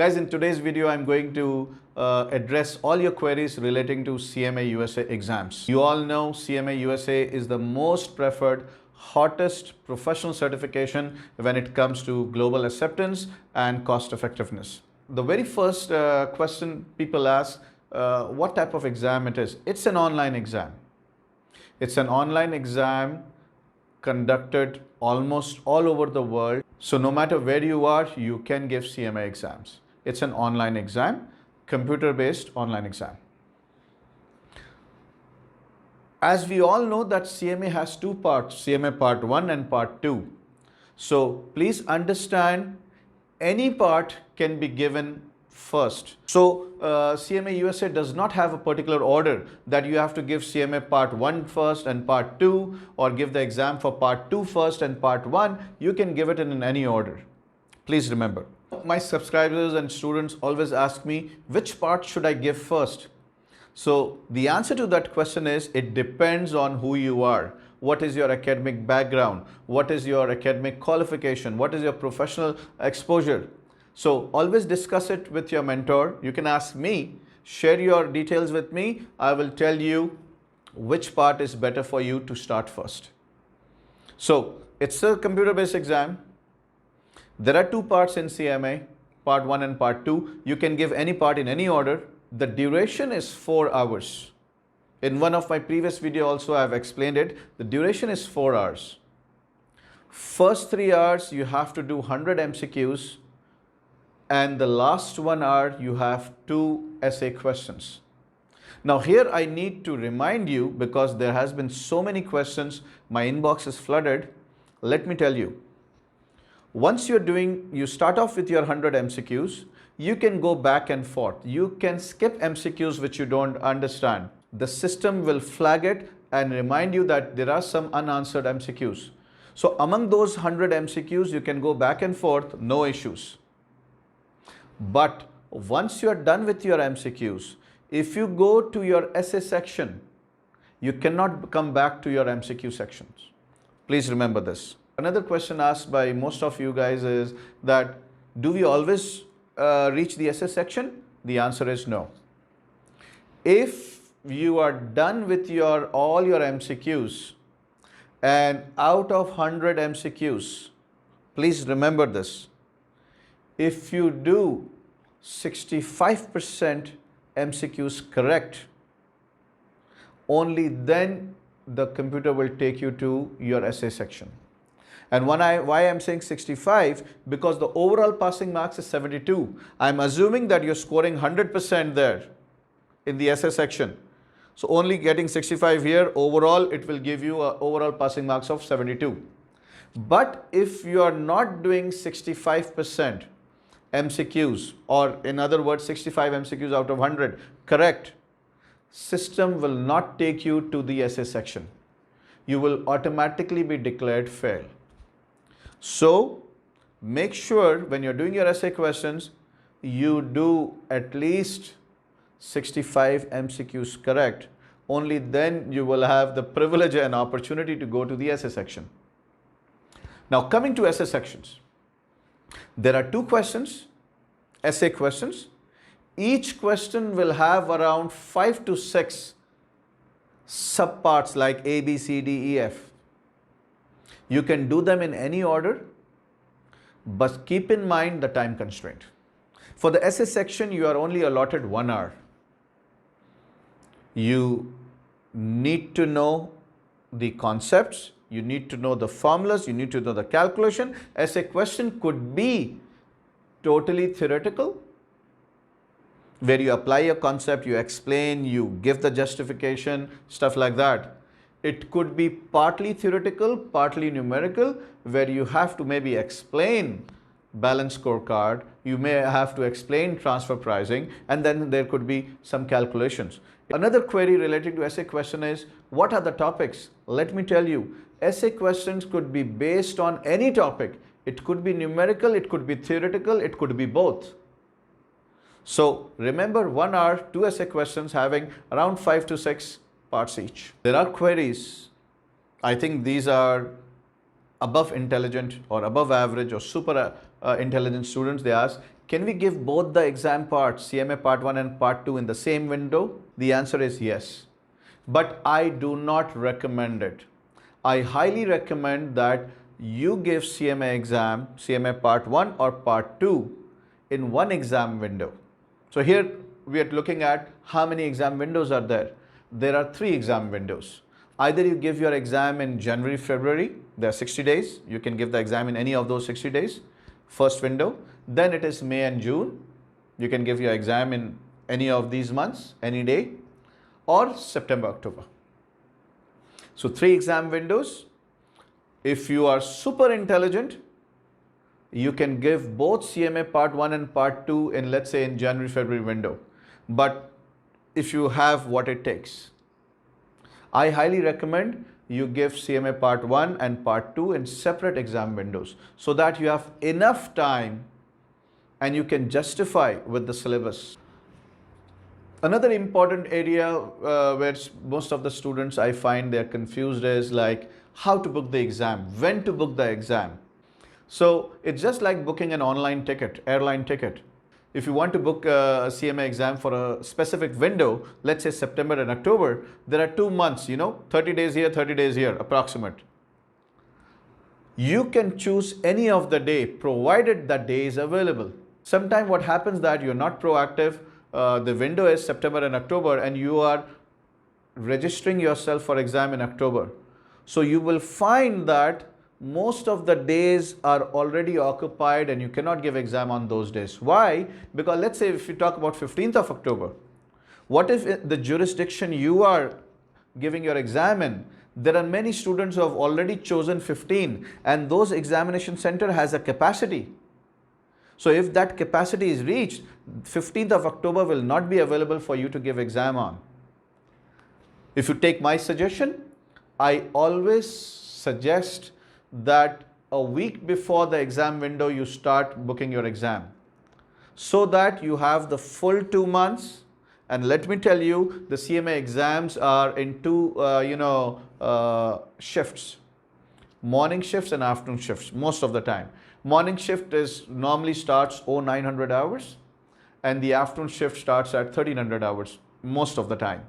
Guys, in today's video, I'm going to address all your queries relating to CMA USA exams. You all know CMA USA is the most preferred, hottest professional certification when it comes to global acceptance and cost effectiveness. The very first question people ask, what type of exam it is? It's an online exam. It's an online exam conducted almost all over the world. So no matter where you are, you can give CMA exams. It's an online exam, computer-based online exam. As we all know that CMA has two parts, CMA Part 1 and Part 2. So please understand, any part can be given first. So CMA USA does not have a particular order that you have to give CMA Part 1 first and Part 2, or give the exam for Part 2 first and Part 1. You can give it in any order. Please remember. My subscribers and students always ask me, which part should I give first? So the answer to that question is, it depends on who you are. What is your academic background? What is your academic qualification? What is your professional exposure? So always discuss it with your mentor. You can ask me, share your details with me. I will tell you which part is better for you to start first. So it's a computer-based exam. There are two parts in CMA, Part 1 and Part 2. You can give any part in any order. The duration is 4 hours. In one of my previous video also I have explained it. The duration is 4 hours. First 3 hours you have to do 100 MCQs. And the last 1 hour you have 2 essay questions. Now here I need to remind you, because there has been so many questions, my inbox is flooded. Let me tell you, once you start off with your 100 MCQs, you can go back and forth. You can skip MCQs which you don't understand. The system will flag it and remind you that there are some unanswered MCQs. So among those 100 MCQs, you can go back and forth, no issues. But once you are done with your MCQs, if you go to your essay section, you cannot come back to your MCQ sections. Please remember this. Another question asked by most of you guys is that, do we always reach the essay section? The answer is no. If you are done with all your MCQs, and out of 100 MCQs, please remember this, if you do 65% MCQs correct, only then the computer will take you to your essay section. And why I'm saying 65, because the overall passing marks is 72. I'm assuming that you're scoring 100% there in the essay section. So only getting 65 here, overall it will give you an overall passing marks of 72. But if you are not doing 65% MCQs, or in other words 65 MCQs out of 100 correct, system will not take you to the essay section. You will automatically be declared fail. So make sure when you're doing your essay questions, you do at least 65 MCQs correct. Only then you will have the privilege and opportunity to go to the essay section. Now coming to essay sections, there are 2 questions, essay questions. Each question will have around 5 to 6 subparts like A, B, C, D, E, F. You can do them in any order, but keep in mind the time constraint. For the essay section, you are only allotted 1 hour. You need to know the concepts, you need to know the formulas, you need to know the calculation. Essay question could be totally theoretical, where you apply a concept, you explain, you give the justification, stuff like that. It could be partly theoretical, partly numerical, where you have to maybe explain balance scorecard, you may have to explain transfer pricing, and then there could be some calculations. Another query related to essay question is, what are the topics? Let me tell you, essay questions could be based on any topic. It could be numerical, it could be theoretical, it could be both. So remember, 1 hour, 2 essay questions having around 5 to 6 parts each. There are queries, I think these are above intelligent or above average or super intelligent students, they ask, can we give both the exam parts, CMA Part 1 and Part 2, in the same window? The answer is yes. But I do not recommend it. I highly recommend that you give CMA exam, CMA Part 1 or Part 2 in one exam window. So here we are looking at how many exam windows are there. There are 3 exam windows. Either you give your exam in January, February, there are 60 days. You can give the exam in any of those 60 days, first window. Then it is May and June. You can give your exam in any of these months, any day, or September, October. So 3 exam windows. If you are super intelligent, you can give both CMA Part 1 and Part 2 in, let's say, in January, February window. But if you have what it takes, I highly recommend you give CMA Part 1 and Part 2 in separate exam windows so that you have enough time and you can justify with the syllabus. Another important area where most of the students I find they're confused is like how to book the exam, when to book the exam. So it's just like booking an online ticket, airline ticket. If you want to book a CMA exam for a specific window, let's say September and October, there are 2 months, 30 days here, 30 days here, approximate. You can choose any of the day, provided that day is available. Sometimes what happens that you're not proactive, the window is September and October, and you are registering yourself for exam in October. So you will find that most of the days are already occupied and you cannot give exam on those days. Why? Because let's say if you talk about 15th of October, what if the jurisdiction you are giving your exam in, there are many students who have already chosen 15 and those examination center has a capacity. So if that capacity is reached, 15th of October will not be available for you to give exam on. If you take my suggestion, I always suggest that a week before the exam window you start booking your exam so that you have the full 2 months. And let me tell you, the CMA exams are in 2 shifts, morning shifts and afternoon shifts most of the time. Morning shift normally starts 0900 hours and the afternoon shift starts at 1300 hours most of the time.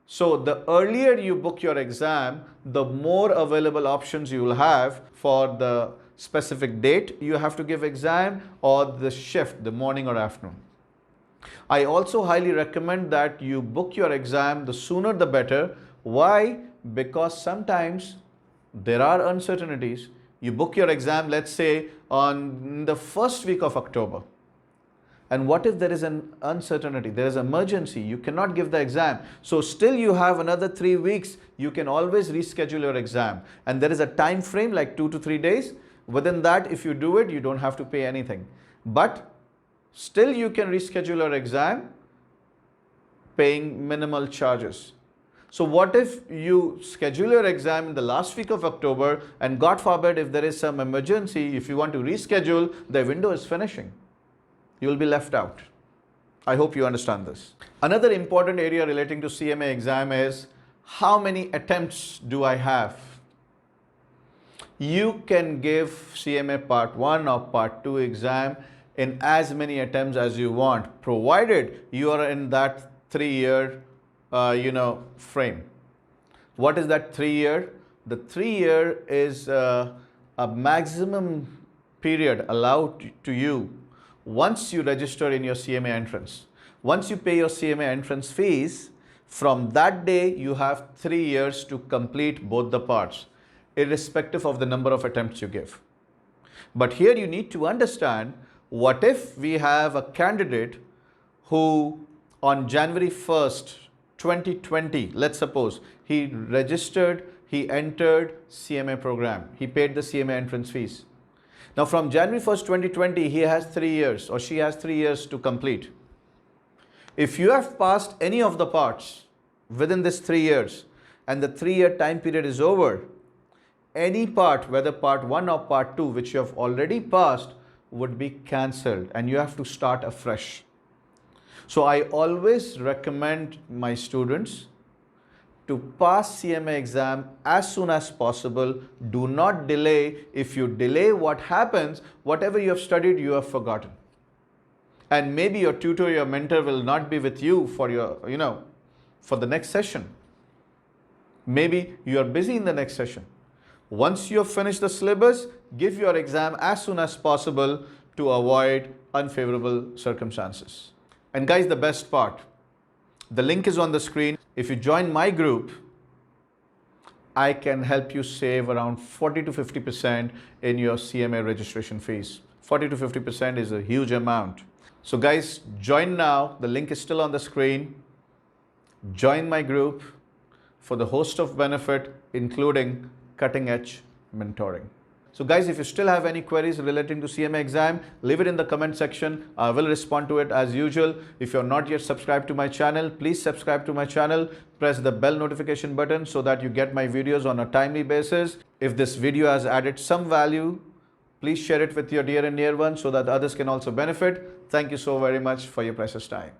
So the earlier you book your exam, the more available options you will have for the specific date you have to give exam or the shift, the morning or afternoon. I also highly recommend that you book your exam, the sooner the better. Why? Because sometimes there are uncertainties. You book your exam, let's say on the first week of October. And what if there is an uncertainty, there is an emergency, you cannot give the exam. So still you have another 3 weeks, you can always reschedule your exam. And there is a time frame like 2 to 3 days. Within that, if you do it, you don't have to pay anything. But still you can reschedule your exam paying minimal charges. So what if you schedule your exam in the last week of October and God forbid if there is some emergency, if you want to reschedule, the window is finishing. You will be left out. I hope you understand this. Another important area relating to CMA exam is how many attempts do I have? You can give CMA Part 1 or Part 2 exam in as many attempts as you want, provided you are in that 3-year frame. What is that 3-year? The 3-year is a maximum period allowed to you once you register in your CMA entrance. Once you pay your CMA entrance fees, from that day you have 3 years to complete both the parts, irrespective of the number of attempts you give. But here you need to understand, what if we have a candidate who on January 1st, 2020, let's suppose, he registered, he entered CMA program, he paid the CMA entrance fees. Now from January 1st, 2020, he has 3 years or she has 3 years to complete. If you have passed any of the parts within this 3 years and the 3-year time period is over, any part, whether Part 1 or Part 2, which you have already passed, would be cancelled and you have to start afresh. So I always recommend my students to pass CMA exam as soon as possible. Do not delay. If you delay, what happens? Whatever you have studied, you have forgotten. And maybe your tutor, your mentor will not be with you for your, for the next session. Maybe you are busy in the next session. Once you have finished the syllabus, give your exam as soon as possible to avoid unfavorable circumstances. And guys, the best part, the link is on the screen. If you join my group, I can help you save around 40 to 50% in your CMA registration fees. 40 to 50% is a huge amount. So guys, join now. The link is still on the screen. Join my group for the host of benefit, including cutting-edge mentoring. So guys, if you still have any queries relating to CMA exam, leave it in the comment section. I will respond to it as usual. If you're not yet subscribed to my channel, please subscribe to my channel. Press the bell notification button so that you get my videos on a timely basis. If this video has added some value, please share it with your dear and near ones so that others can also benefit. Thank you so very much for your precious time.